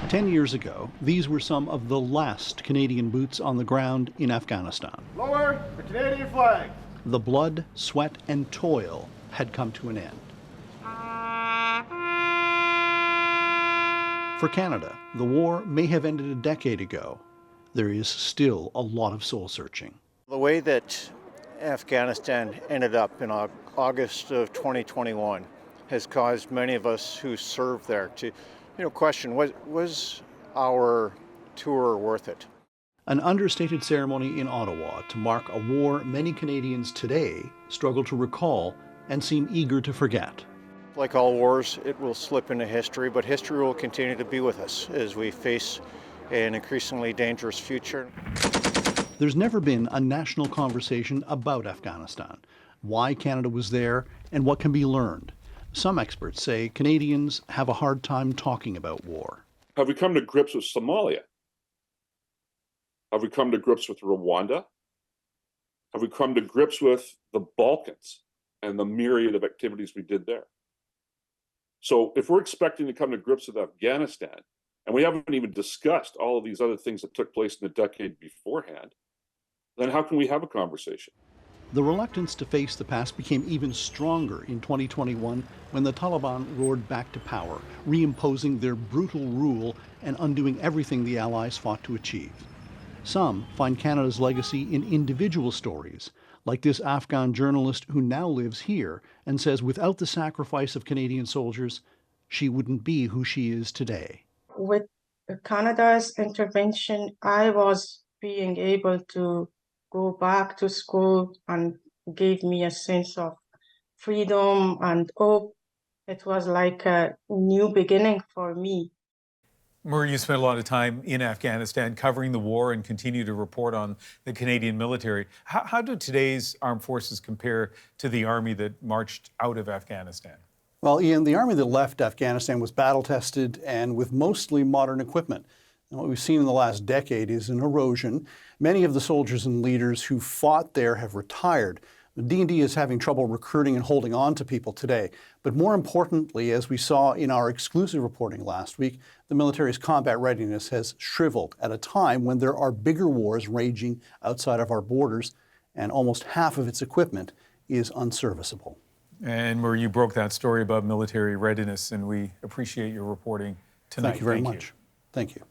10 years ago, these were some of the last Canadian boots on the ground in Afghanistan. Lower the Canadian flag. The blood, sweat, and toil had come to an end. For Canada, the war may have ended a decade ago. There is still a lot of soul searching. The way that Afghanistan ended up in August of 2021 has caused many of us who served there to question, was our tour worth it? An understated ceremony in Ottawa to mark a war many Canadians today struggle to recall and seem eager to forget. Like all wars, it will slip into history, but history will continue to be with us as we face an increasingly dangerous future. There's never been a national conversation about Afghanistan, why Canada was there, and what can be learned. Some experts say Canadians have a hard time talking about war. Have we come to grips with Somalia? Have we come to grips with Rwanda? Have we come to grips with the Balkans and the myriad of activities we did there? So if we're expecting to come to grips with Afghanistan, and we haven't even discussed all of these other things that took place in the decade beforehand, then how can we have a conversation? The reluctance to face the past became even stronger in 2021 when the Taliban roared back to power, reimposing their brutal rule and undoing everything the Allies fought to achieve. Some find Canada's legacy in individual stories, like this Afghan journalist who now lives here and says without the sacrifice of Canadian soldiers, she wouldn't be who she is today. With Canada's intervention, I was being able to go back to school and gave me a sense of freedom and hope. It was like a new beginning for me. Marie, you spent a lot of time in Afghanistan covering the war and continue to report on the Canadian military. How do today's armed forces compare to the army that marched out of Afghanistan? Well, Ian, the army that left Afghanistan was battle-tested and with mostly modern equipment. And what we've seen in the last decade is an erosion. Many of the soldiers and leaders who fought there have retired. The D&D is having trouble recruiting and holding on to people today. But more importantly, as we saw in our exclusive reporting last week, the military's combat readiness has shriveled at a time when there are bigger wars raging outside of our borders, and almost half of its equipment is unserviceable. And Marie, you broke that story about military readiness, and we appreciate your reporting tonight. Thank you very much. Thank you.